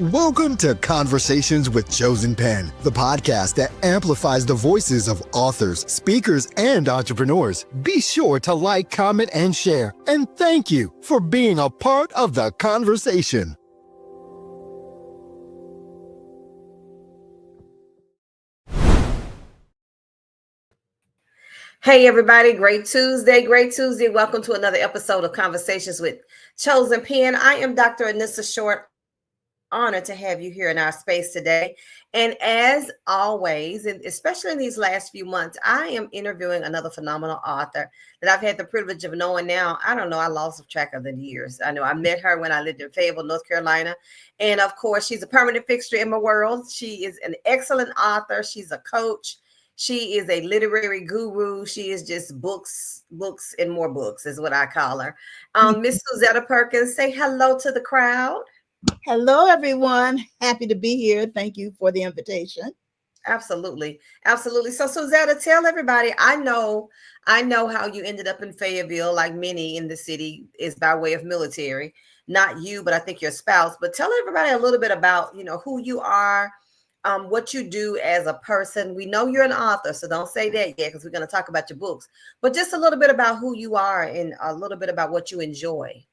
Welcome to Conversations with Chosen Pen, the podcast that amplifies the voices of authors, speakers, and entrepreneurs. Be sure to like, comment, and share. And thank you for being a part of the conversation. Hey everybody, great Tuesday. Welcome to another episode of Conversations with Chosen Pen. I am Dr. Anissa Short. Honored to have you here in our space today. And as always, and especially in these last few months, I am interviewing another phenomenal author that I've had the privilege of knowing now. I don't know, I lost track of the years. I know I met her when I lived in Fayetteville, North Carolina. And of course, she's a permanent fixture in my world. She is an excellent author. She's a coach. She is a literary guru. She is just books, and more books is what I call her. Miss Suzetta Perkins, say hello to the crowd. Hello, everyone. Happy to be here. Thank you for the invitation. Absolutely. So Suzetta, tell everybody, I know how you ended up in Fayetteville, like many in the city, is by way of military. Not you, but I think your spouse. But tell everybody a little bit about, who you are, what you do as a person. We know you're an author, so don't say that yet because we're going to talk about your books. But just a little bit about who you are and a little bit about what you enjoy.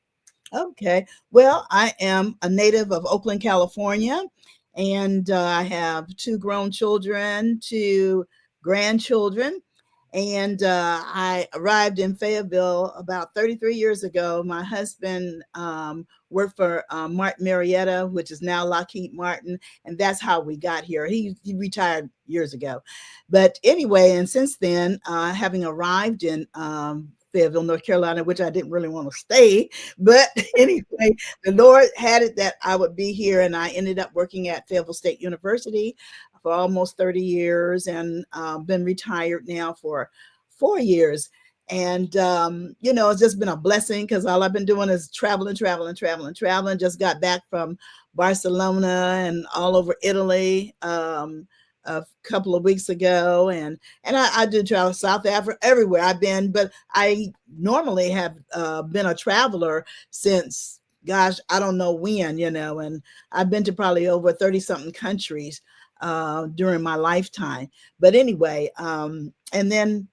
Okay. Well, I am a native of Oakland, California, and I have 2 grown children, 2 grandchildren. And I arrived in Fayetteville about 33 years ago. My husband worked for Martin Marietta, which is now Lockheed Martin. And that's how we got here. He retired years ago. But anyway, and since then, having arrived in Fayetteville, North Carolina, which I didn't really want to stay. But anyway, the Lord had it that I would be here. And I ended up working at Fayetteville State University for almost 30 years and been retired now for 4 years. And, it's just been a blessing because all I've been doing is traveling. Just got back from Barcelona and all over Italy a couple of weeks ago. And I do travel South Africa, everywhere I've been, but I normally have been a traveler since, gosh, I don't know when, and I've been to probably over 30 something countries during my lifetime. But anyway, and then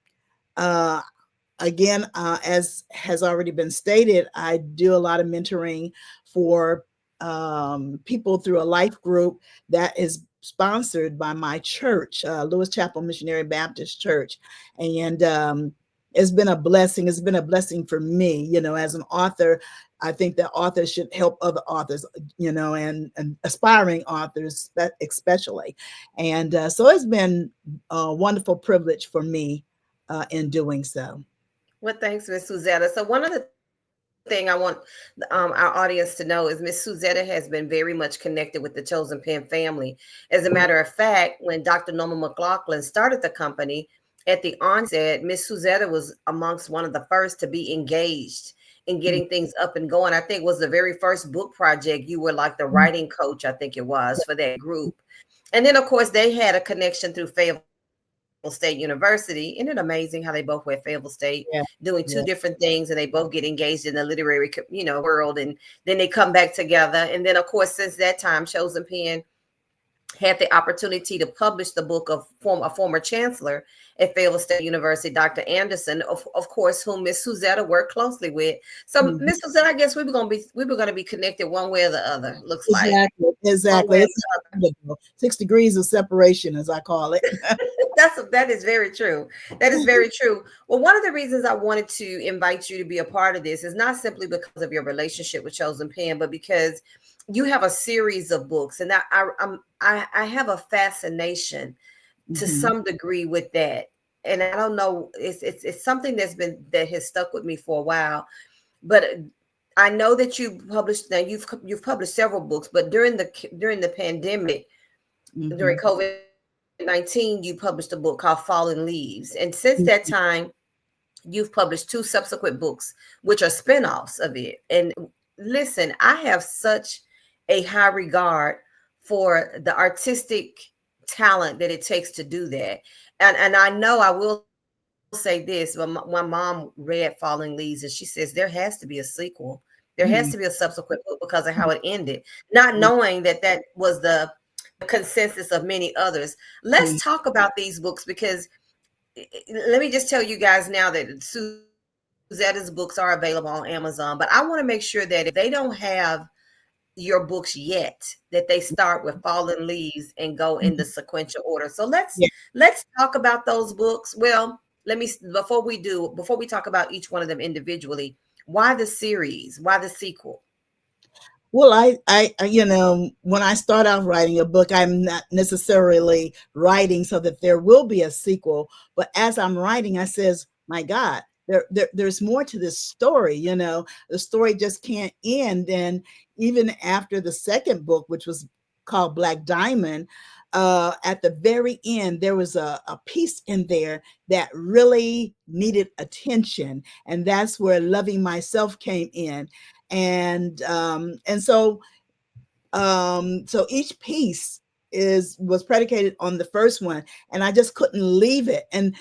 again, as has already been stated, I do a lot of mentoring for people through a life group that is sponsored by my church, Lewis Chapel Missionary Baptist Church. And it's been a blessing. It's been a blessing for me, as an author. I think that authors should help other authors, and aspiring authors especially. And so it's been a wonderful privilege for me in doing so. Well, thanks, Miss Suzetta. So one of the thing I want our audience to know is Miss Suzetta has been very much connected with the Chosen Pen family. As a matter of fact, when Dr. Norman McLaughlin started the company at the onset, Miss Suzetta was amongst one of the first to be engaged in getting things up and going. I think was the very first book project. You were like the writing coach, I think it was, for that group. And then, of course, they had a connection through Fayetteville State University. Isn't it amazing how they both were at Fayetteville State doing 2 different things, and they both get engaged in the literary, world, and then they come back together. And then, of course, since that time, Chosen Pen had the opportunity to publish the book of a former chancellor at Fayetteville State University, Dr. Anderson, of course, whom Miss Suzetta worked closely with. So, Miss Suzetta, I guess we were going to be connected one way or the other. Looks exactly, like exactly. It's 6 degrees of separation, as I call it. That is very true. That is very true. Well, one of the reasons I wanted to invite you to be a part of this is not simply because of your relationship with Chosen Pen, but because you have a series of books, and I have a fascination to some degree with that. And I don't know, it's something that has stuck with me for a while. But I know that you've published several books, but during the pandemic, during COVID-19, you published a book called Fallen Leaves. And since that time, you've published 2 subsequent books, which are spinoffs of it. And listen, I have such a high regard for the artistic talent that it takes to do that. And I know I will say this, when my mom read Fallen Leaves, and she says there has to be a sequel. There has Mhm. to be a subsequent book because of how it ended, not knowing that that was the consensus of many others. Let's Mhm. talk about these books because let me just tell you guys now that Suzetta's books are available on Amazon, but I want to make sure that if they don't have your books yet, that they start with Fallen Leaves and go in the Mhm. sequential order. So Yeah. let's talk about those books. Well, let me before we talk about each one of them individually, why the series? Why the sequel? Well, you know, when I start out writing a book, I'm not necessarily writing so that there will be a sequel. But as I'm writing, I says, my God, there's more to this story. You know, the story just can't end. And even after the second book, which was called Black Diamond, at the very end, there was a piece in there that really needed attention. And that's where Loving Myself came in. And so each piece was predicated on the first one, and I just couldn't leave it. And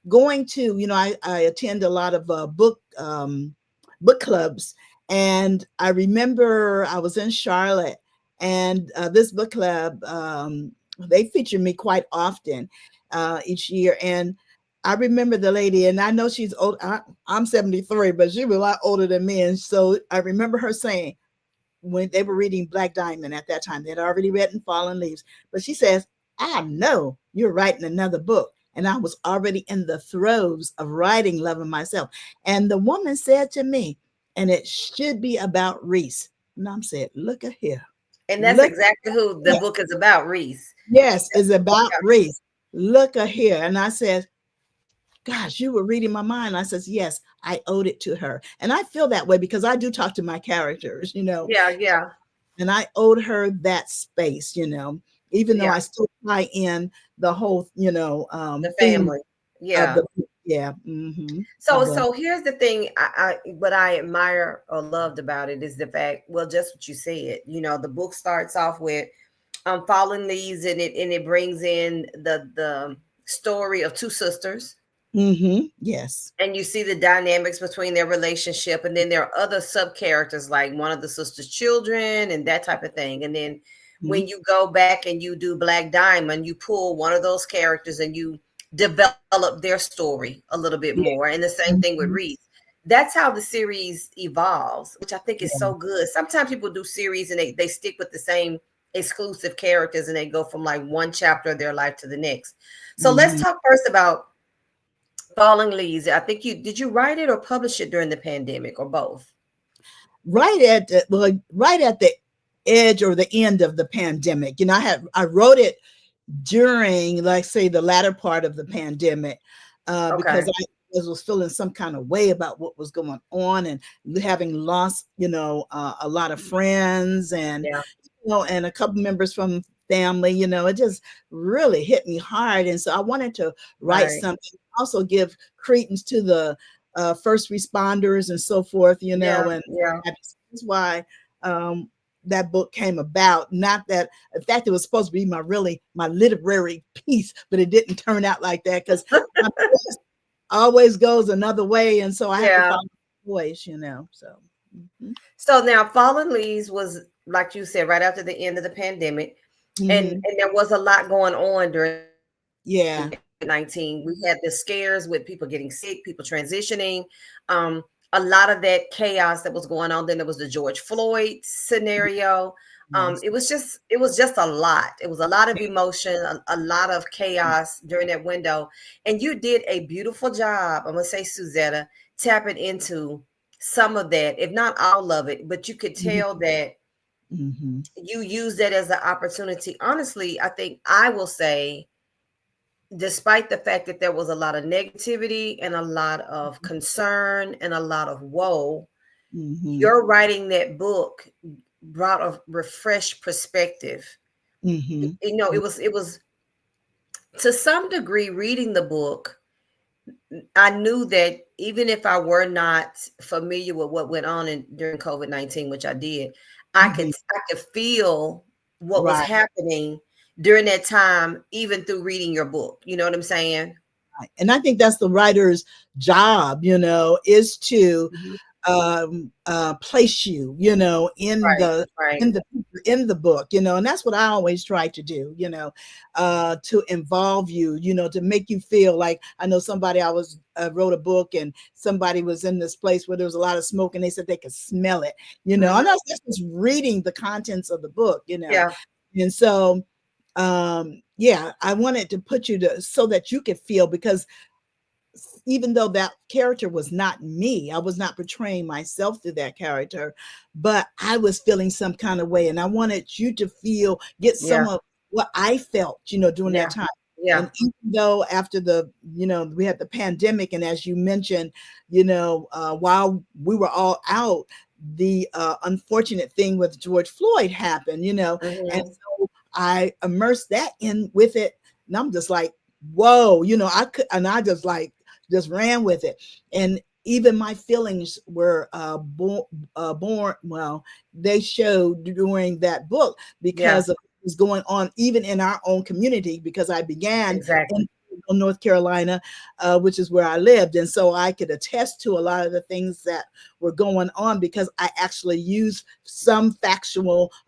going to, you know, I attend a lot of book clubs, and I remember I was in Charlotte, and this book club, they feature me quite often each year. And I remember the lady, and I know she's old. I'm 73, but she was a lot older than me. And so I remember her saying, when they were reading Black Diamond at that time, they'd already written Fallen Leaves. But she says, I know you're writing another book. And I was already in the throes of writing Loving Myself. And the woman said to me, and it should be about Reese. And I'm said, look at here. And that's Look, exactly who the yeah, book is about, Reese. yes, it's about Reese. Look at here. And I said, gosh, you were reading my mind. I says, yes, I owed it to her. And I feel that way because I do talk to my characters, you know, Yeah, yeah, and I owed her that space, you know, even though yeah. I still tie in the whole, you know, The theme family. of Yeah. the, yeah, mm-hmm, So, of the, so here's the thing. What I admire or loved about it is the fact. Well, just what you said. You know, the book starts off with Fallen Leaves, and it brings in the story of two sisters, mm-hmm, yes, and you see the dynamics between their relationship, and then there are other sub characters like one of the sisters' children and that type of thing. And then mm-hmm, when you go back and you do Black Diamond, you pull one of those characters and you develop their story a little bit yeah, more. And the same thing with mm-hmm, Reese. That's how the series evolves, which I think is yeah, so good. Sometimes people do series and they stick with the same exclusive characters and they go from like one chapter of their life to the next. So let's mm-hmm. talk first about Falling Leaves. I think you did you write it or publish it during the pandemic or both? Right at the edge or the end of the pandemic. You know, I wrote it during, like, say, the latter part of the pandemic, because Okay. I was feeling some kind of way about what was going on, and having lost, you know, a lot of friends, and Yeah. you know, and a couple members from family. You know, it just really hit me hard, and so I wanted to write Right. something, also give credence to the first responders and so forth. You Yeah. know, and Yeah. that's why. Um, that book came about. Not that, in fact, it was supposed to be my literary piece, but it didn't turn out like that because my voice always goes another way, and so I have to Yeah. follow my voice, you know. So, mhm, So now Fallen Leaves was like you said, right after the end of the pandemic. mhm, And there was a lot going on during yeah, COVID-19. We had the scares with people getting sick, people transitioning, a lot of that chaos that was going on. Then there was the George Floyd scenario. yes, It was just a lot. It was a lot of emotion, a lot of chaos during that window. And you did a beautiful job, I'm gonna say, Suzetta, tapping into some of that, if not all of it, but you could mhm, tell that mhm, you use that as an opportunity. Honestly, I think I will say, despite the fact that there was a lot of negativity and a lot of concern and a lot of woe, mhm, your writing that book brought a refreshed perspective. mhm, You know, it was to some degree reading the book. I knew that even if I were not familiar with what went on during COVID-19, which I did, mhm, I could feel what was right, happening during that time, even through reading your book. You know what I'm saying? right. And I think that's the writer's job, you know, is to Mhm. place you, in Right, the right. in the book, and that's what I always try to do, to involve you, to make you feel like. I know somebody, I was wrote a book, and somebody was in this place where there was a lot of smoke, and they said they could smell it, Mhm. and that's just reading the contents of the book, Yeah, and so yeah, I wanted to put you to so that you could feel, because even though that character was not me, I was not portraying myself through that character, but I was feeling some kind of way. And I wanted you to get yeah, some of what I felt, during that yeah, time. yeah, And even though after we had the pandemic, and as you mentioned, while we were all out, the unfortunate thing with George Floyd happened, and mhm, so I immersed that in with it. And I'm just like, whoa, I could, and I just ran with it. And even my feelings were born, well, they showed during that book, yeah, because of what was going on even in our own community, because I began exactly. in North Carolina, which is where I lived. And so I could attest to a lot of the things that were going on, because I actually used a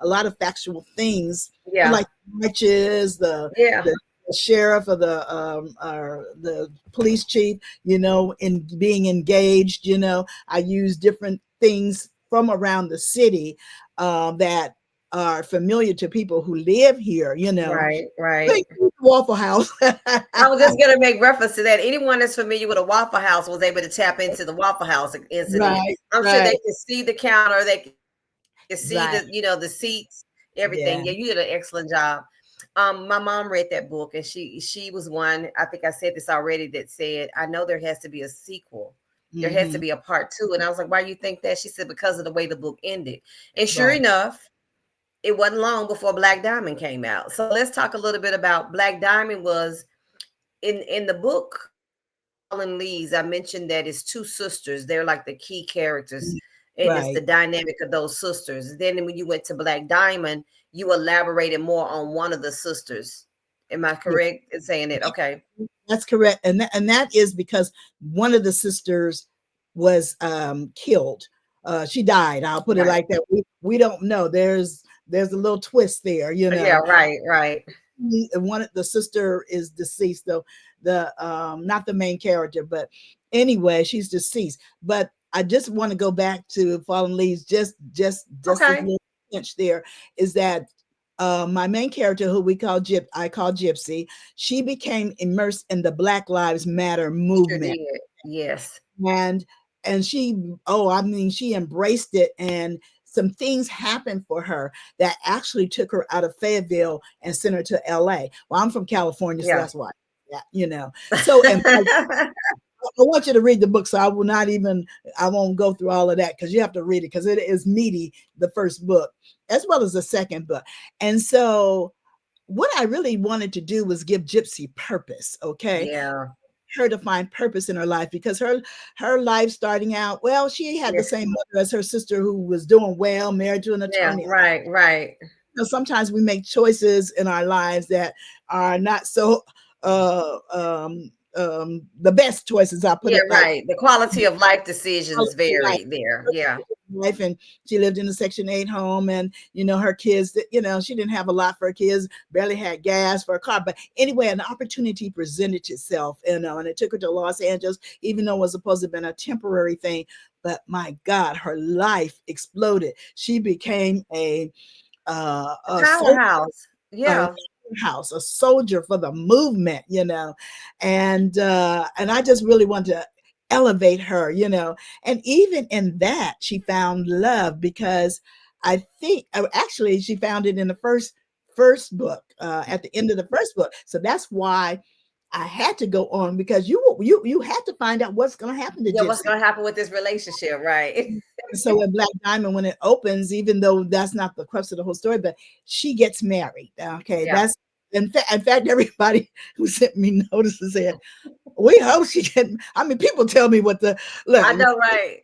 lot of factual things, Yeah, like marches, the yeah, the sheriff, or the police chief, in being engaged. I use different things from around the city that are familiar to people who live here. right, right. Like Waffle House. I was just gonna make reference to that. Anyone that's familiar with a Waffle House was able to tap into the Waffle House incident. Right, I'm sure they right, can see the counter, they can see right. the seats, everything. Yeah. Yeah, you did an excellent job. My mom read that book, and she was one. I think I said this already. That said, I know there has to be a sequel. There has to Hmm. be a part two. And I was like, why do you think that? She said, because of the way the book ended. And sure Right. enough, it wasn't long before Black Diamond came out. So let's talk a little bit about Black Diamond. Was in the book Colin Lee's, I mentioned that it's two sisters. They're like the key characters, and it's the Right. dynamic of those sisters. Then when you went to Black Diamond, you elaborated more on one of the sisters. Am I Yeah, correct in saying that? Okay. that's correct. And that is because one of the sisters was killed. She died. I'll put it Right. like that. We don't know. There's a little twist there, Yeah, right, right. one of the sister is deceased, though, the not the main character, but anyway, she's deceased. But I just want to go back to Fallen Leaves, just a Okay. little pinch there, is that my main character, who I call Gypsy, she became immersed in the Black Lives Matter Sure movement. did. Yes. and and she, oh, I mean, she embraced it, and some things happened for her that actually took her out of Fayetteville and sent her to LA. Well, I'm from California, so Yeah. that's why. Yeah, so, and I want you to read the book, so I won't go through all of that, because you have to read it, because it is meaty, the first book as well as the second book. And so what I really wanted to do was give Gypsy purpose, okay? Yeah. Her to find purpose in her life, because her life starting out, well, she had the Yes. same mother as her sister, who was doing well, married to an Yeah. attorney. Right. Right. Sometimes we make choices in our lives that are not so the best choices, I put Yeah. it like Right. The quality of life decisions life. vary there. Yeah. Life, and she lived in a Section 8 home, and her kids, that she didn't have a lot for her kids, barely had gas for a car. But anyway, an opportunity presented itself, and it took her to Los Angeles, even though it was supposed to have been a temporary thing. But my God, her life exploded. She became a soldier, Powerhouse. a Yeah. house, a soldier for the movement, and I just really want to elevate her, and even in that, she found love, because I think, actually, she found it in the first book, at the end of the first book. So that's why I had to go on, because you had to find out what's going to happen to Yeah. What's Gypsy. going to happen with this relationship? Right. So in Black Diamond, when it opens, even though that's not the crux of the whole story, but she gets married. Okay, Yeah. that's in fact, everybody who sent me notices said, "We hope she can." I mean, people tell me what the I look, know. Right.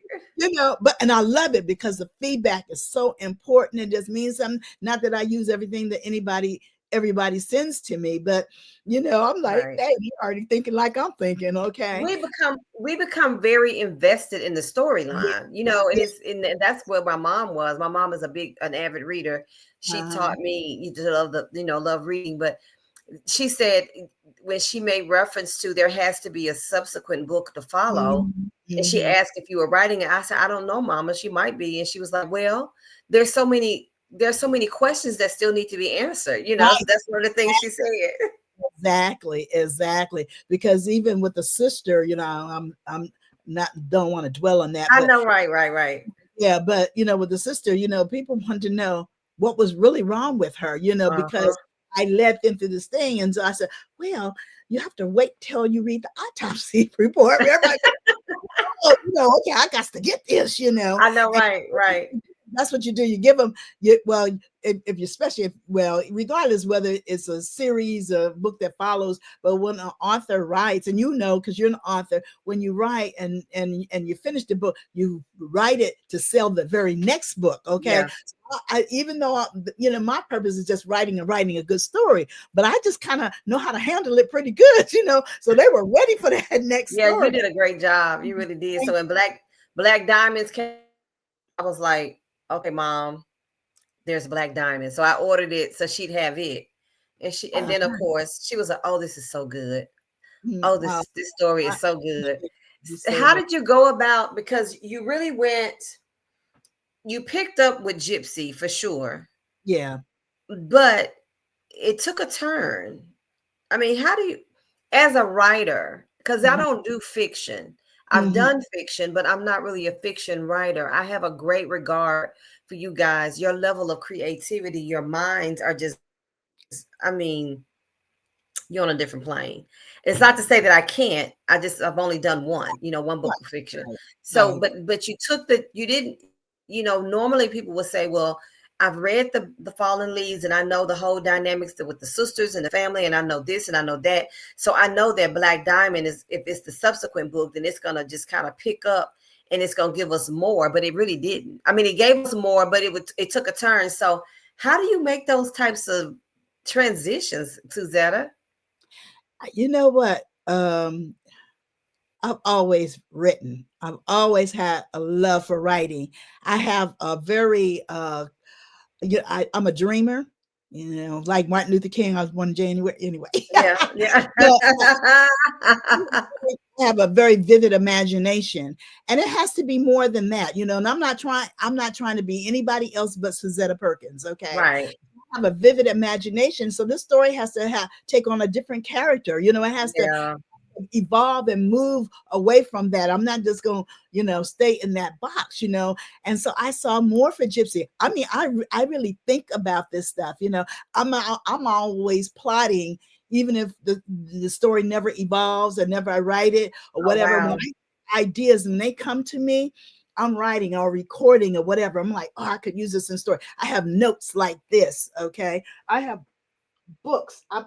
but and I love it, because the feedback is so important. It just means something. Not that I use everything that anybody everybody sends to me. But I'm like, Right. hey, you're already thinking like I'm thinking. Okay. We become very invested in the Yeah. storyline, and Yeah. and that's where my mom was. My mom is an avid reader. She Uh-huh. taught me to love reading, but she said when she made reference to there has to be a subsequent book to follow, Mhm, and she mhm. asked if you were writing it. I said, I don't know, Mama. She might be. And she was like, well, there's so many questions that still need to be answered. Right. That's one of the things she said. Exactly. Because even with the sister, I'm not don't want to dwell on that, I but know, right. yeah, but with the sister, people want to know what was really wrong with her, Uh-huh. because I led them through this thing. And so I said, well, you have to wait till you read the autopsy report. Everybody, oh, okay, I got to get this. I know, right. That's what you do. You give them, if you, especially regardless whether it's a series, a book that follows, but when an author writes, and because you're an author, when you write and you finish the book, you write it to sell the very next book. Okay. Yeah. So even though my purpose is just writing a good story, but I just kind of know how to handle it pretty good. So they were ready for that next Yeah, you story. did a great job. You really did. So when Black Diamonds came, I was like, okay, Mom, there's Black Diamonds. So I ordered it so she'd have it. And then of course she was like, oh, this is so good. Oh, Wow. this story I is so good. appreciate you so How much. did you go about, because you picked up with Gypsy for sure, Yeah. but it took a turn. I mean, how do you, as a writer, because I Mhm. don't do fiction. I've Mhm. done fiction, but I'm not really a fiction writer. I have a great regard for you guys. Your level of creativity, your minds are just, I mean, you're on a different plane. It's not to say that I can't. I've only done one book Right, of fiction. right, So, right. but you didn't, normally people would say, well, I've read the Fallen Leaves and I know the whole dynamics with the sisters and the family, and I know this and I know that. So I know that Black Diamond is, if it's the subsequent book, then it's gonna just kind of pick up and it's gonna give us more, but it really didn't. I mean, it gave us more, but it took a turn. So how do you make those types of transitions, Suzetta? You know what? I've always written. I've always had a love for writing. I have a very I'm a dreamer, like Martin Luther King. I was born in January anyway. Yeah, yeah. But I have a very vivid imagination, and it has to be more than that, and I'm not trying to be anybody else but Suzetta Perkins. Okay. Right. I have a vivid imagination, so this story has to take on a different character. It has to Yeah. evolve and move away from that. I'm not just going to stay in that box. And so I saw more for Gypsy. I mean, I really think about this stuff. I'm always plotting, even if the story never evolves or never I write it or Oh, whatever. When wow. ideas and they come to me, I'm writing or recording or whatever. I'm like, oh, I could use this in story. I have notes like this. Okay. I have books. I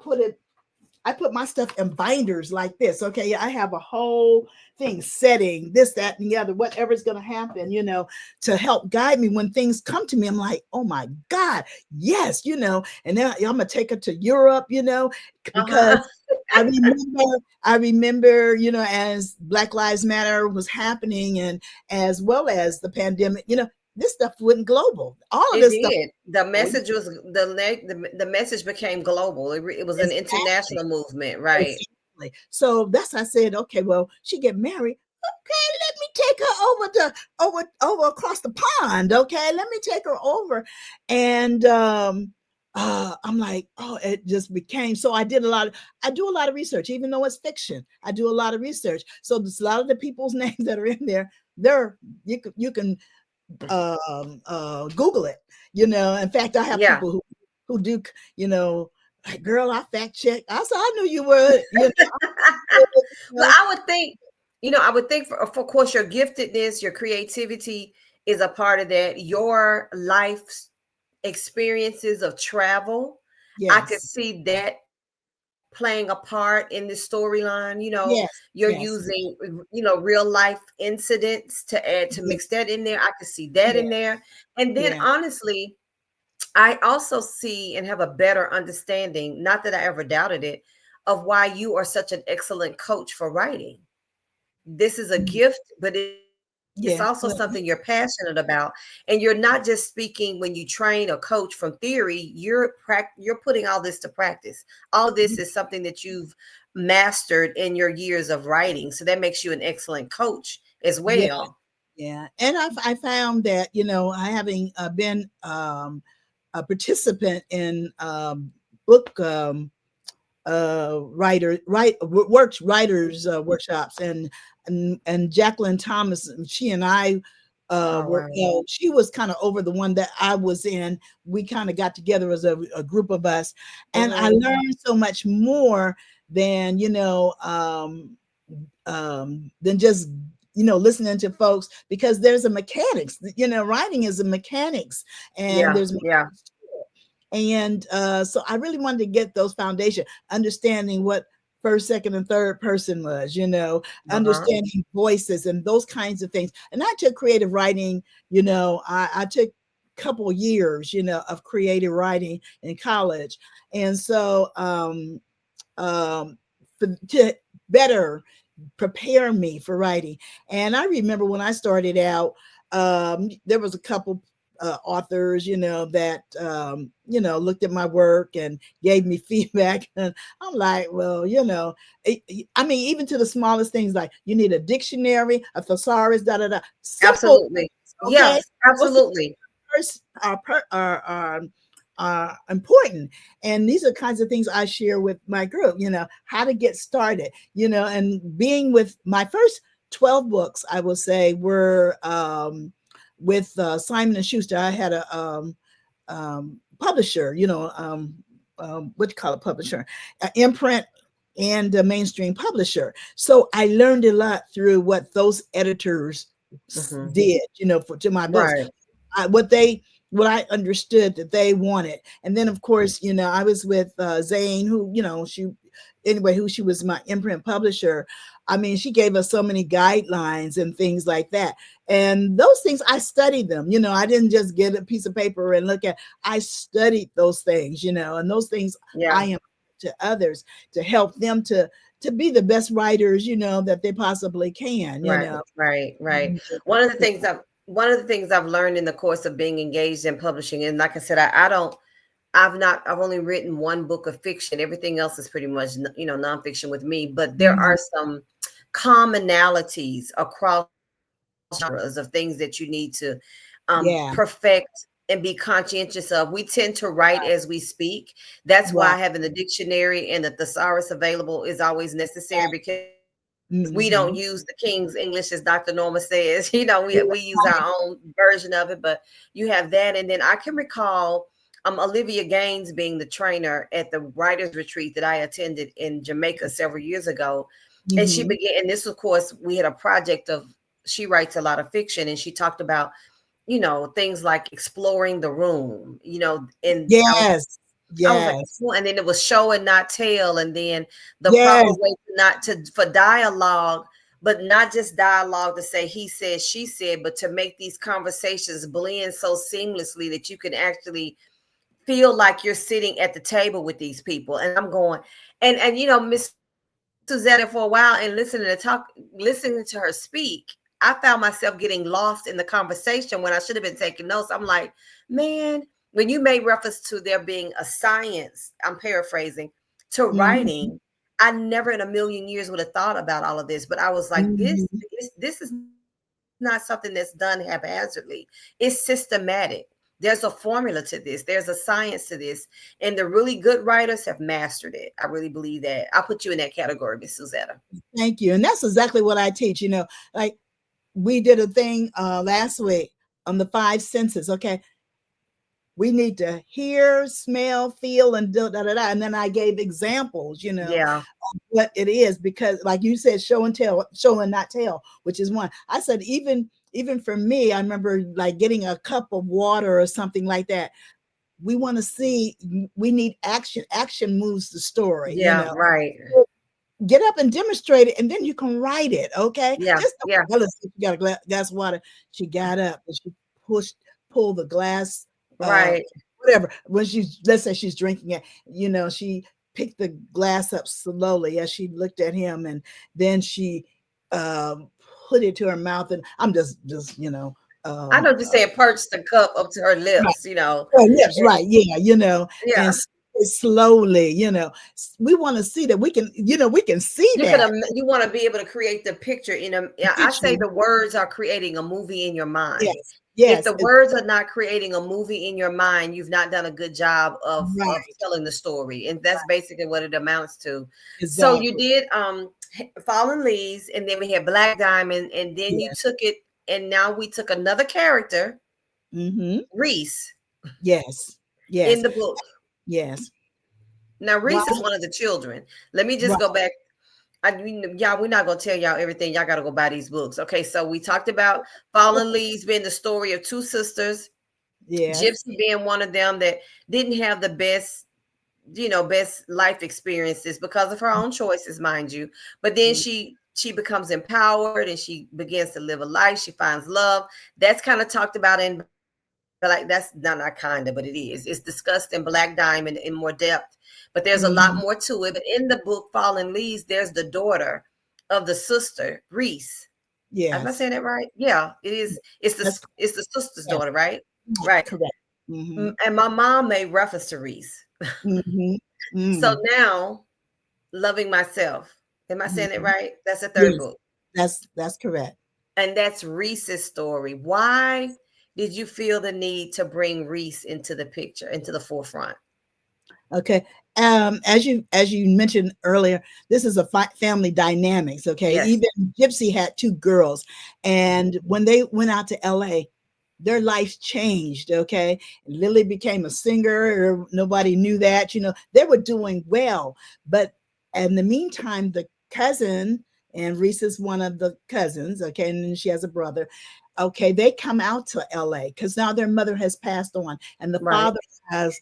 put my stuff in binders like this. Okay. I have a whole thing setting this, that, and the other, whatever's going to happen, to help guide me when things come to me. I'm like, oh my God, yes, and then I'm going to take her to Europe, because Uh-huh. I remember, as Black Lives Matter was happening and as well as the pandemic, this stuff went global. All of It this stuff. did. The message was the message became global. It was an Exactly. international movement, right? Exactly. So that's I said, okay, well, she get married. Okay, let me take her over across the pond. Okay, let me take her over. And I'm like, oh, it just became so I do a lot of research, even though it's fiction. I do a lot of research. So there's a lot of the people's names that are in there, you can Google it. In fact, I have Yeah. people who do, like, girl, I fact check. I said, I knew you were, But know. I would think for of course your giftedness, your creativity is a part of that. Your life experiences of travel, I could Yes, see that playing a part in the storyline. yes, You're yes, using real life incidents to add, to yeah, mix that in there. I could see that yeah, in there. And then yeah. honestly, I also see and have a better understanding, not that I ever doubted it, of why you are such an excellent coach for writing. This is a Mm, gift, but it's yeah. also Well, something you're passionate about. And you're not just speaking when you train or coach from theory, you're putting all this to practice. All of this is something that you've mastered in your years of writing. So that makes you an excellent coach as yeah. well. Yeah. And I found that, having been a participant in book writers and Jacqueline Thomas, she and I All right. she was kind of over the one that I was in. We kind of got together as a group of us, and I Mhm. learned so much more than than just listening to folks, because there's a mechanics. Writing is a mechanics, and Yeah, there's yeah. mechanics to it. And so I really wanted to get those foundation, understanding what first, second, and third person was, Uh-huh. understanding voices and those kinds of things. And I took creative writing, I took a couple years, of creative writing in college. And so to better prepare me for writing. And I remember when I started out, there was a couple authors, that looked at my work and gave me feedback. And I'm like, well, I mean, even to the smallest things, like you need a dictionary, a thesaurus, da da da, simple Absolutely. things, okay? Yes, Those things absolutely. are important. And these are kinds of things I share with my group, how to get started, and being with my first 12 books, I will say, were with Simon and Schuster. I had a publisher, what do you call a publisher, imprint and a mainstream publisher. So I learned a lot through what those editors Mhm. did, to my books. Right. I, what I understood that they wanted. And then of course, I was with Zane, who, who she was my imprint publisher. I mean, she gave us so many guidelines and things like that. And those things, I studied them. I didn't just get a piece of paper and look at, I studied those things, and those things I Yeah. am to others to help them to be the best writers, that they possibly can, Right, right, right. Mhm. One of the things I've learned in the course of being engaged in publishing, and like I said, I don't, I've only written one book of fiction. Everything else is pretty much, nonfiction with me. But there Mhm. are some commonalities across genres of things that you need to Yeah, perfect and be conscientious of. We tend to write as we speak. That's right. why having the dictionary and the thesaurus available is always necessary, because we don't Mhm. use the King's English, as Dr. Norma says. We use our own version of it, but you have that. And then I can recall Olivia Gaines being the trainer at the writers retreat that I attended in Jamaica several years ago. And she Mhm. began, and this, of course, we had a project of, she writes a lot of fiction, and she talked about, things like exploring the room, and Yes. I was like, Yes. "Cool," and then it was show and not tell, and then the proper Yes. way not to for dialogue, but not just dialogue to say he said, she said, but to make these conversations blend so seamlessly that you can actually feel like you're sitting at the table with these people. And I'm going, and Miss Suzetta, for a while, and listening to her speak, I found myself getting lost in the conversation when I should have been taking notes. I'm like, man, when you made reference to there being a science, I'm paraphrasing, to Mhm. writing, I never in a million years would have thought about all of this. But I was like, Mhm. this is not something that's done haphazardly. It's systematic. There's a formula to this. There's a science to this. And the really good writers have mastered it. I really believe that. I'll put you in that category, Miss Suzetta. Thank you. And that's exactly what I teach. Like we did a thing last week on the five senses. Okay. We need to hear, smell, feel, and da da da da. And then I gave examples, Yeah. what it is, because like you said, show and tell, show and not tell, which is one. I said, even for me, I remember like getting a cup of water or something like that. We want to see, we need action. Action moves the story, Yeah. Right. get up and demonstrate it, and then you can write it. Okay, Yeah. just Yeah. tell us if you got a glass of water. She got up and she pulled the glass, uh Right. whatever. When she's, let's say she's drinking it, she picked the glass up slowly as she looked at him, and then she put it to her mouth, and I'm just I know you're saying perch the cup up to her right, lips, her lips, right, yeah, Yeah. and slowly, we want to see that we can, we can see that You want to be able to create the picture yeah, I picture. say the words are creating a movie in your mind. Yes, If yes, the words are not creating a movie in your mind, you've not done a good job of right, telling the story. And that's basically what it amounts to. So you exactly. did Fallen Leaves, and then we had Black Diamond, and then you Yes. took it, and now we took another character, Mm-hmm. Reese, Yes. in Yes. the book. Yes. Now Reese is Wow. one of the children. Let me just Right. go back. Y'all, we're not gonna tell y'all everything. Y'all gotta go buy these books. Okay, so we talked about Fallen Leaves being the story of two sisters, Yes. Gypsy being one of them that didn't have the best, best life experiences because of her own choices, mind you. But then she becomes empowered and she begins to live a life. She finds love. That's kind of talked about in, but like that's not kind of, but it is. It's discussed in Black Diamond in more depth, but there's a lot Mm-hmm. more to it. But in the book Fallen Leaves, there's the daughter of the sister, Reese. Am I Yes. saying that right? Yeah, it is. It's That's the sister's yes. daughter, right? Right. Correct. Mm-hmm. And my mom made reference to Reese. Mm-hmm. So Mm-hmm. now, Loving Myself. Am I saying it Mm-hmm. right? That's the third Yes. book. That's correct. And that's Reese's story. Why did you feel the need to bring Reese into the picture, into the forefront? Okay. As you mentioned earlier, this is a family dynamics. Okay. Yes. Even Gypsy had two girls, and when they went out to LA, their lives changed. Okay. Lily became a singer. Nobody knew that. They were doing well, but in the meantime, the cousin, and Reese is one of the cousins. Okay, and then she has a brother. Okay, they come out to LA because now their mother has passed on, and the Right. father has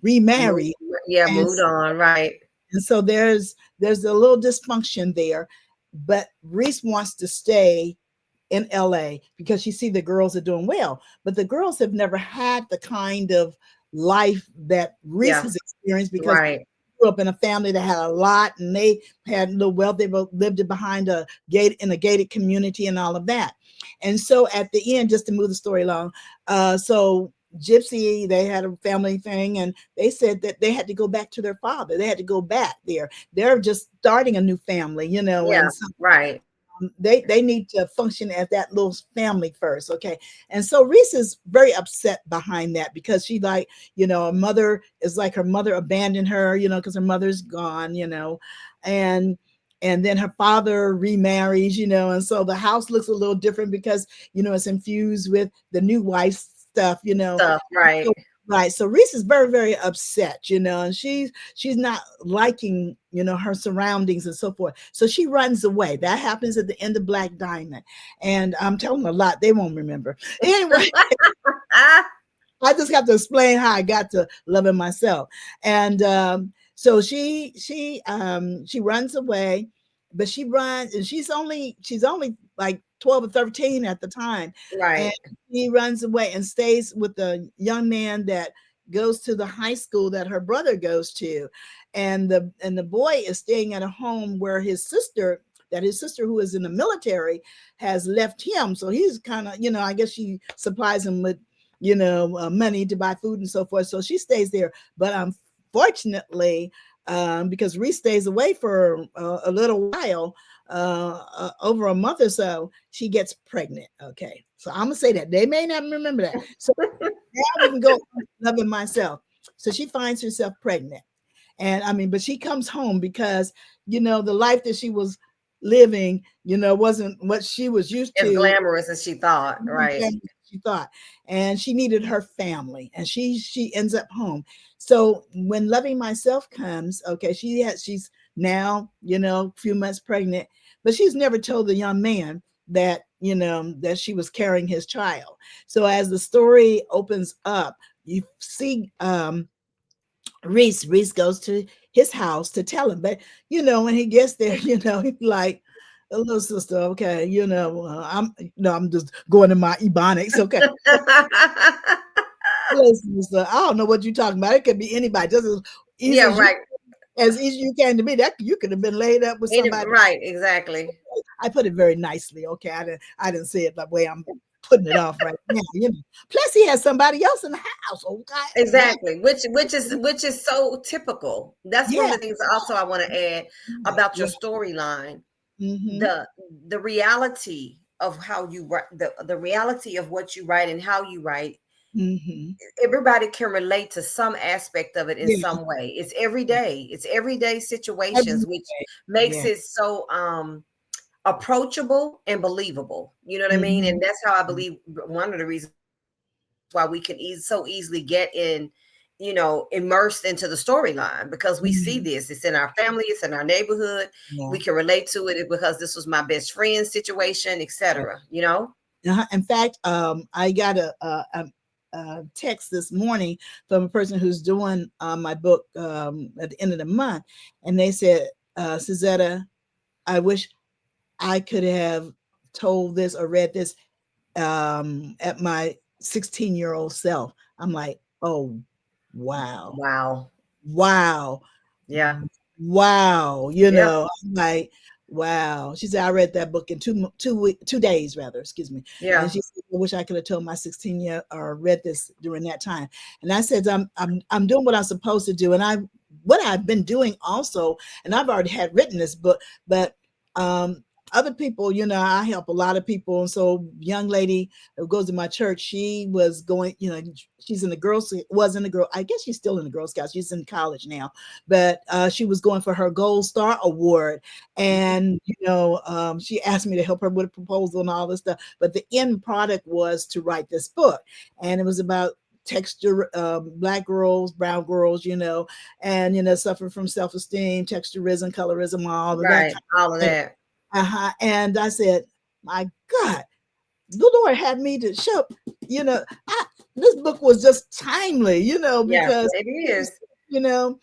remarried. Yeah, and, moved on. Right. and so there's a little dysfunction there, but Reese wants to stay in LA because she see the girls are doing well, but the girls have never had the kind of life that Reese Yeah. has experienced because Right. grew up in a family that had a lot, and they had little wealth. They both lived behind a gate in a gated community and all of that. And so at the end, just to move the story along, so Gypsy, they had a family thing, and they said that they had to go back to their father. They had to go back there. They're just starting a new family, Yeah. and so Right. they need to function as that little family first. Okay. And so Reese is very upset behind that because she her mother is like, her mother abandoned her, because her mother's gone, and then her father remarries, and so the house looks a little different because it's infused with the new wife's stuff. Stuff. Right. Right. So Reese is very, very upset, and she's not liking, her surroundings and so forth. So she runs away. That happens at the end of Black Diamond. And I'm telling them a lot they won't remember. Anyway, I just have to explain how I got to Loving Myself. And so she runs away, but she runs, and she's only like 12 or 13 at the time. And Right. she runs away and stays with the young man that goes to the high school that her brother goes to. And the boy is staying at a home where his sister who is in the military has left him. So he's kind of, I guess she supplies him with money to buy food and so forth. So she stays there. But unfortunately, because Reese stays away for a little while, over a month or so, she gets pregnant. Okay. So I'm going to say that. They may not remember that. So now we can go Loving Myself. So she finds herself pregnant. And but she comes home because, the life that she was living, wasn't what she was used As to. glamorous as she thought. Right. She thought, and she needed her family, and she ends up home. So when Loving Myself comes, okay, she's now, a few months pregnant, but she's never told the young man that, that she was carrying his child. So as the story opens up, you see, Reese goes to his house to tell him, but when he gets there, he's like, "A little sister, okay, I'm just going to my ebonics, okay." Listen, I don't know what you're talking about. It could be anybody. Just as easy Yeah, as you right. as easy you came to me. That you could have been laid up with somebody. Right, exactly. I put it very nicely. Okay, I didn't say it the way I'm putting it off right now. Plus he has somebody else in the house. Okay, that Exactly, which is so typical. That's one of yeah, the things also I want to add about your yeah. storyline. Mm-hmm. The reality of how you write, the reality of what you write and how you write, Mm-hmm. everybody can relate to some aspect of it in Yeah. some way. It's everyday Every situations, which day. makes Yeah. it so approachable and believable. You know what I mean? Mm-hmm. And that's how I believe one of the reasons why we can so easily get in, immersed into the storyline, because we see Mm-hmm. this. It's in our family, it's in our neighborhood. Yeah. We can relate to it because this was my best friend's situation, etc. In fact, I got a text this morning from a person who's doing my book at the end of the month, and they said, Suzetta, I wish I could have told this or read this at my 16-year-old self. I'm like, oh, wow, Wow. wow, Yeah. wow. Yeah. I'm like, wow. She said, I read that book in 2 days, rather, excuse me. And Yeah. she said, I wish I could have told my 16-year or read this during that time. And I said, I'm doing what I'm supposed to do. And what I've been doing also, and I've already had written this book, but um other people, I help a lot of people. And so young lady who goes to my church, she was going, she's in the was in the girl, I guess she's still in the Girl Scouts. She's in college now, but she was going for her Gold Star Award. Mhm. And, she asked me to help her with a proposal and all this stuff. But the end product was to write this book. And it was about texture, black girls, brown girls, and, suffer from self-esteem, texturism, colorism, all of that Right. kind All of of thing. that. And I said, my God, the Lord had me to show, you know, I, this book was just timely, Yeah, because it it was, is. you know,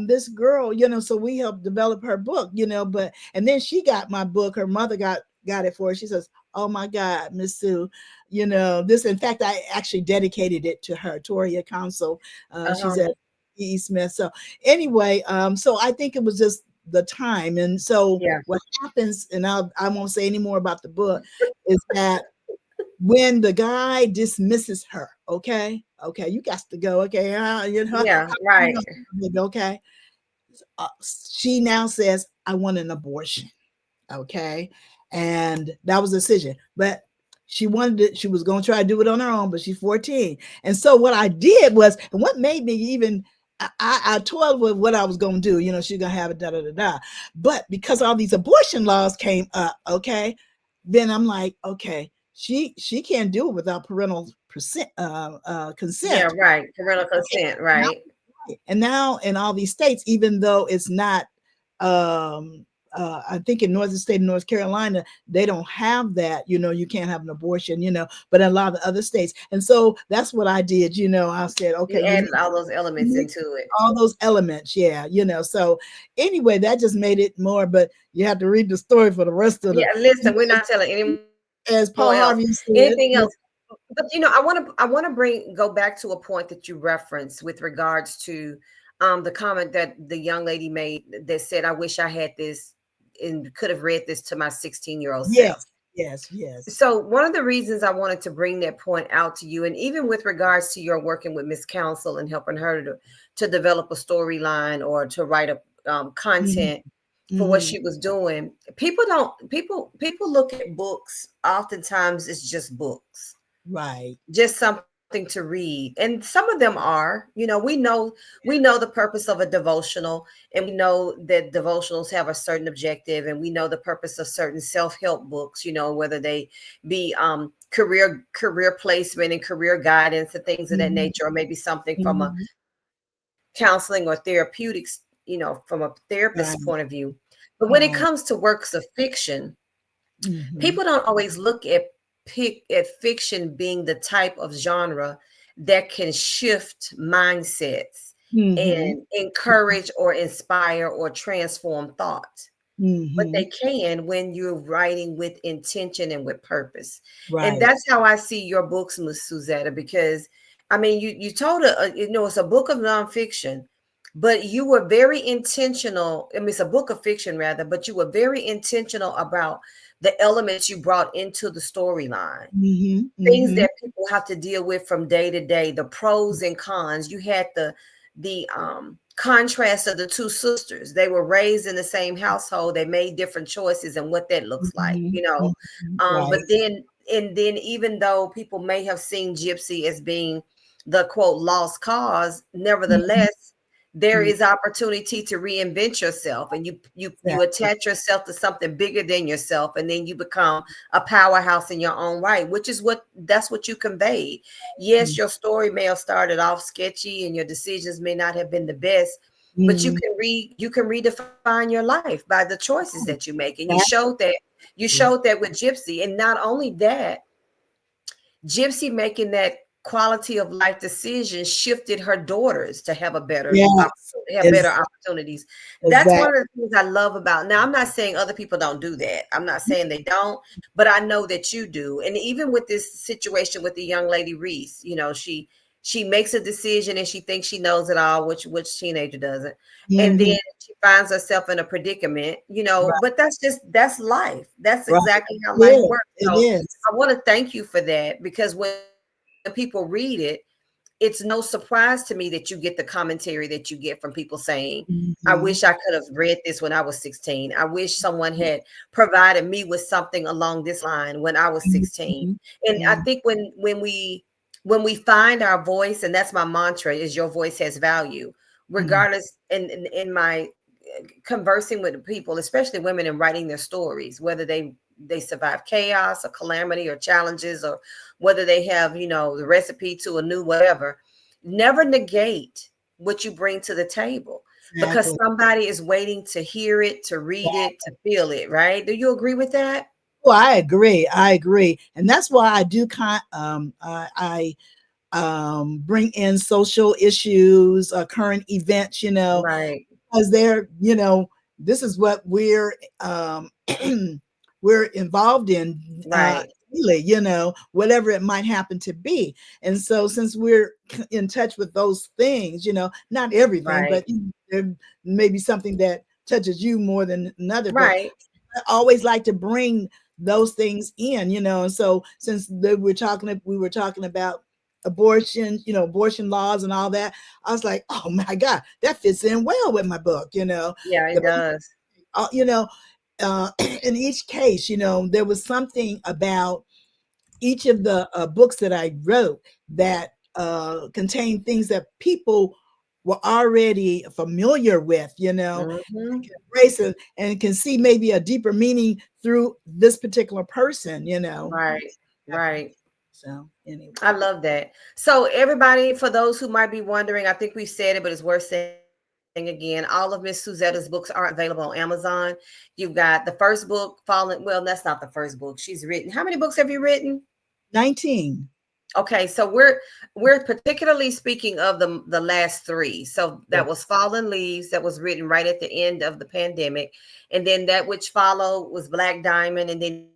this girl, so we helped develop her book, and then she got my book. Her mother got it for her. She says, "Oh my God, Miss Sue, this." In fact, I actually dedicated it to her, Toria Council. She's Uh-huh. at E. Smith. So anyway, so I think it was just the time, and so Yeah. what happens, and I won't say any more about the book, is that when the guy dismisses her, okay, you got to go, okay, Yeah. Right. okay, she now says, I want an abortion, okay, and that was a decision, but she wanted it, she was going to try to do it on her own, but she's 14. And so what I did was, and what made me even, I told with what I was going to do, she's going to have it, da da da da. But because all these abortion laws came up, okay, then I'm like, okay, she can't do it without parental Yeah. consent. Right. Parental consent. Right. And now in all these states, even though it's not, I think in northern state of North Carolina, they don't have that, you can't have an abortion, but in a lot of other states. And so that's what I did, I said, okay, You added all those elements need into it. all those elements. Yeah. So anyway, that just made it more, but you have to read the story for the rest of Yeah. Listen, we're not telling any as more Paul else. Harvey said, Anything else? But I want to go back to a point that you referenced with regards to the comment that the young lady made that said, I wish I had this and could have read this to my 16-year-old self. yes, yes, yes. So one of the reasons I wanted to bring that point out to you, and even with regards to your working with Miss Council and helping her to develop a storyline or to write a Mhm, content for what mhm. she was doing, people look at books oftentimes it's just books, Right. just something to read, and some of them are, we know the purpose of a devotional, and we know that devotionals have a certain objective, and we know the purpose of certain self-help books, whether they be career placement and career guidance and things of that Mhm, nature, or maybe something from a mhm. counseling or therapeutics, from a therapist's Right, point of view. But when it right. comes to works of fiction, Mhm, people don't always look at fiction being the type of genre that can shift mindsets mhm, and encourage or inspire or transform thought. But they mhm. can when you're writing with intention and with purpose. And Right. that's how I see your books, Miss Suzetta, because I mean, you told it's a book of nonfiction, but you were very intentional. I mean, it's a book of fiction rather, but you were very intentional about the elements you brought into the storyline, things Mm-hmm. that people have to deal with from day to day, the pros and cons. You had the contrast of the two sisters. They were raised in the same household. They made different choices and what that looks like, Mm-hmm. you know. Right. But then even though people may have seen Gypsy as being the quote lost cause, Mhm. nevertheless, there Mhm. is opportunity to reinvent yourself, and you Exactly. attach yourself to something bigger than yourself, and then you become a powerhouse in your own right, which is that's what you conveyed. Yes, your story may have started off sketchy and your decisions may not have been the best, but Mm-hmm. you can redefine your life by the choices that you make. And Exactly. you showed that with Gypsy. And not only that, Gypsy making that quality of life decision shifted her daughters to have a better Yes. opportunity, have better Is opportunities. That's one exactly. of the things I love about. Now, I'm not saying other people don't do that. I'm not saying they don't, but I know that you do. And even with this situation with the young lady Reese, she makes a decision and she thinks she knows it all, which teenager doesn't. And Mm-hmm. then she finds herself in a predicament, Right. but that's life. That's Right. exactly how It life is. works. It So is. I want to thank you for that, because when people read it, it's no surprise to me that you get the commentary that you get from people saying, I wish Mm-hmm. I could have read this when I was 16. I wish someone had provided me with something along this line when I was 16. Mm-hmm. And I Mm-hmm. think when we find our voice, and that's my mantra, is your voice has value, regardless in my conversing with people, especially women, and writing their stories, whether they survive chaos or calamity or challenges, or whether they have the recipe to a new whatever. Never negate what you bring to the table, because Exactly. somebody is waiting to hear it, to read it, to feel it. Right? Do you agree with that? Well, I agree. I agree, and that's why I do bring in social issues, current events. Right. Because this is what um, we're involved in Right. daily, whatever it might happen to be. And so, since we're in touch with those things, not everything, Right. but there may be something that touches you more than another. But Right. I always like to bring those things in, and so since we were talking about abortion, abortion laws and all that, I was like, oh my God, that fits in well with my book, Yeah, it the does. uh, you know, in each case, there was something about each of the books that I wrote that contained things that people were already familiar with, Hmm. embrace it and can see maybe a deeper meaning through this particular person, Right. Right. So anyway. I love that. So, everybody, for those who might be wondering, I think we've said it, but it's worth saying again. All of Miss Suzetta's books are available on Amazon. You've got the first book, Fallen. Well, that's not the first book she's written. How many books have you written? 19. Okay, so we're particularly speaking of the last three. So that was Yes. Fallen Leaves, that was written right at the end of the pandemic, and then that which followed was Black Diamond, and then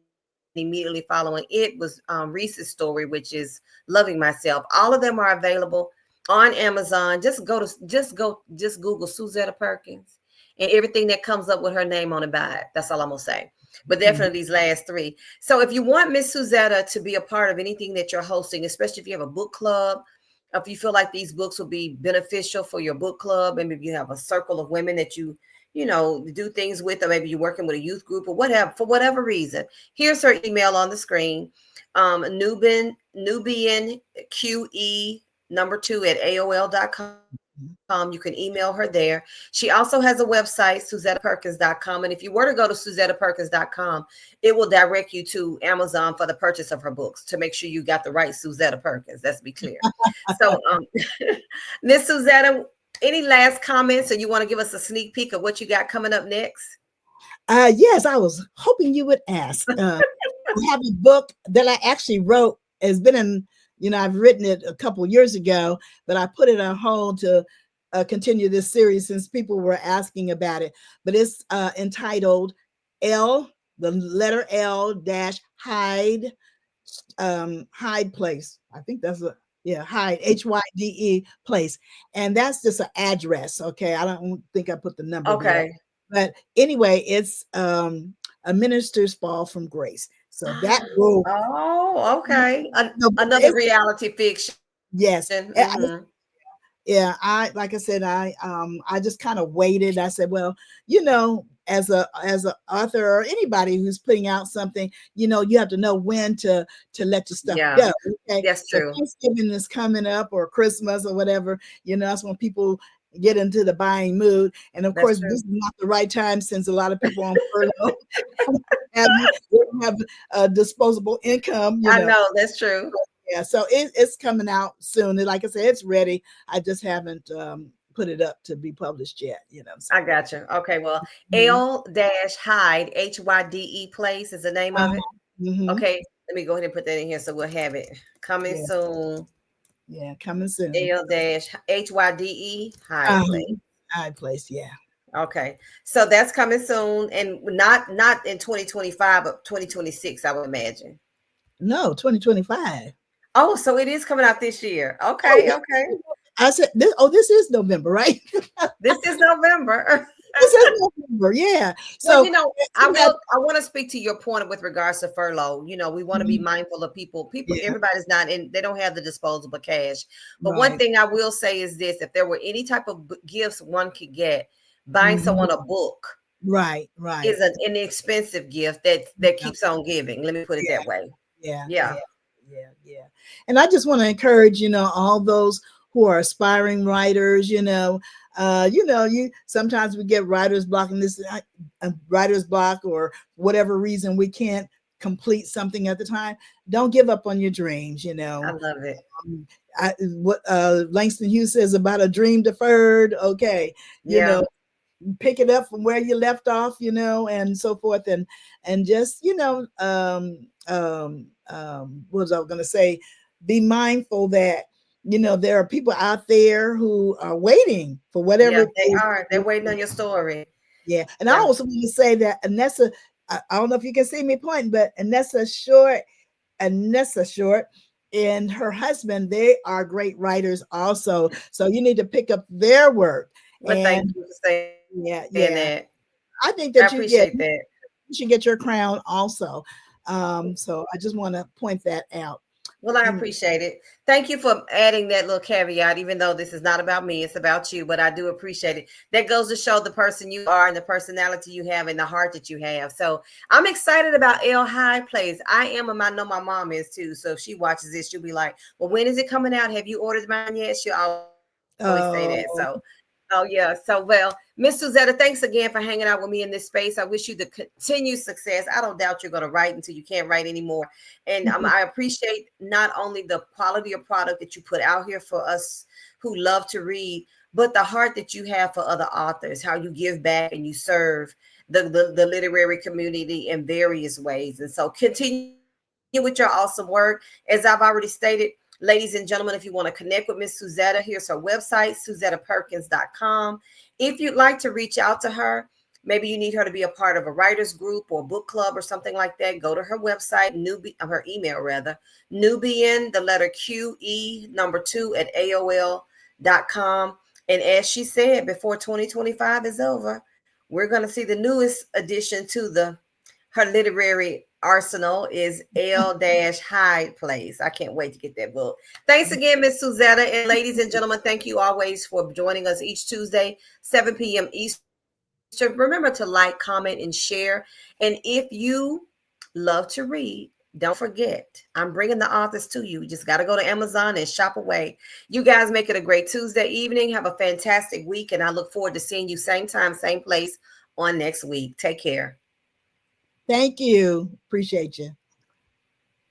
immediately following it was Reese's story, which is Loving Myself. All of them are available on Amazon. Just Google Suzetta Perkins, and everything that comes up with her name on it by it. That's all I'm gonna say. But Mhm. definitely these last three. So if you want Miss Suzetta to be a part of anything that you're hosting, especially if you have a book club, if you feel like these books will be beneficial for your book club, and maybe you have a circle of women that you do things with, or maybe you're working with a youth group or whatever, for whatever reason, here's her email on the screen. Nubian QE number 2 at AOL.com. You can email her there. She also has a website, SuzettaPerkins.com. And if you were to go to SuzettaPerkins.com, it will direct you to Amazon for the purchase of her books, to make sure you got the right Suzetta Perkins. Let's be clear. So, Miss Suzetta, any last comments, or you want to give us a sneak peek of what you got coming up next? Yes, I was hoping you would ask. I have a book that I actually wrote. It's been I've written it a couple years ago, but I put it on hold to continue this series since people were asking about it. But it's entitled L, the letter L dash Hyde, Hyde Place. I think that's Yeah, Hyde, HYDE place. And that's just an address. Okay. I don't think I put the number there. Okay. But anyway, it's a minister's fall from grace. So that will Oh, okay. no, Another reality fiction. yes. Mhm. Yeah, I like I said, I just kind of waited. I said, well, as a author or anybody who's putting out something, you have to know when to let your stuff Yeah, go. Okay. that's So true. Thanksgiving is coming up or Christmas or whatever, that's when people get into the buying mood. And of That's course, this true. is not the right time since a lot of people on furlough they don't have disposable income, I know, that's true. yeah, so it's coming out soon. And like I said, it's ready. I just haven't put it up to be published yet, I so got you. Okay, well, mhm. L-Hyde, HYDE Place is the name of Uh-huh. it. Mhm. Okay, let me go ahead and put that in here so we'll have it coming Yeah, soon. yeah, coming soon. L-HYDE Hyde Uh-huh. Place. I place, yeah. Okay, so that's coming soon, and not in 2025, but 2026, I would imagine. No, 2025. Oh, so it is coming out this year. Oh, Okay, okay. I said this is November, right? This is November. This is November, yeah. Well, So yeah, I want to speak to your point with regards to furlough. We want to be mhm, mindful of people. yeah, Everybody's not in, they don't have the disposable cash. But one right. thing I will say is this: if there were any type of gifts one could get, buying Mhm, someone a book right, right. is an inexpensive gift that Yeah, keeps on giving. Let me put it yeah. that way. Yeah, Yeah. yeah, yeah, yeah. And I just want to encourage, all those who are aspiring writers, you sometimes we get writer's block and this writer's block or whatever reason we can't complete something at the time. Don't give up on your dreams, I love it. Um, what Langston Hughes says about a dream deferred. Okay, you Yeah. know, pick it up from where you left off, and so forth, and just what was I going to say? Be mindful that there are people out there who are waiting for whatever Yeah, it they is. are. They're waiting on your story. Yeah, and I Yeah. also want to say that Anessa, I don't know if you can see me pointing, but Anessa Short and her husband, they are great writers also. So you need to pick up their work. Well, thank And you for saying yeah, yeah. that. I think I that appreciate that. you should get your crown also. So I just want to point that out. Well, I Mm, appreciate it. Thank you for adding that little caveat, even though this is not about me, it's about you, but I do appreciate it. That goes to show the person you are and the personality you have and the heart that you have. So I'm excited about L High Plays. I am, and I know my mom is too. So if she watches this, she'll be like, well, when is it coming out? Have you ordered mine yet? She'll always say that. Oh, So, oh yeah. So, well, Miss Suzetta, thanks again for hanging out with me in this space. I wish you the continued success. I don't doubt you're going to write until you can't write anymore. And I appreciate not only the quality of product that you put out here for us who love to read, but the heart that you have for other authors, how you give back and you serve the literary community in various ways. And so continue with your awesome work. As I've already stated, ladies and gentlemen, if you want to connect with Miss Suzetta, here's her website, SuzettaPerkins.com. If you'd like to reach out to her, maybe you need her to be a part of a writer's group or book club or something like that, go to her website, her email rather, Nubian, the letter QE number 2 at AOL.com. And as she said, before 2025 is over, we're going to see the newest addition to her literary arsenal is L-Hyde Place. I can't wait to get that book. Thanks again, Miss Suzetta. And ladies and gentlemen, thank you always for joining us each Tuesday, 7 p.m. Eastern. Remember to like, comment, and share. And if you love to read, don't forget, I'm bringing the authors to you. You just got to go to Amazon and shop away. You guys make it a great Tuesday evening. Have a fantastic week. And I look forward to seeing you same time, same place on next week. Take care. thank you. Appreciate you.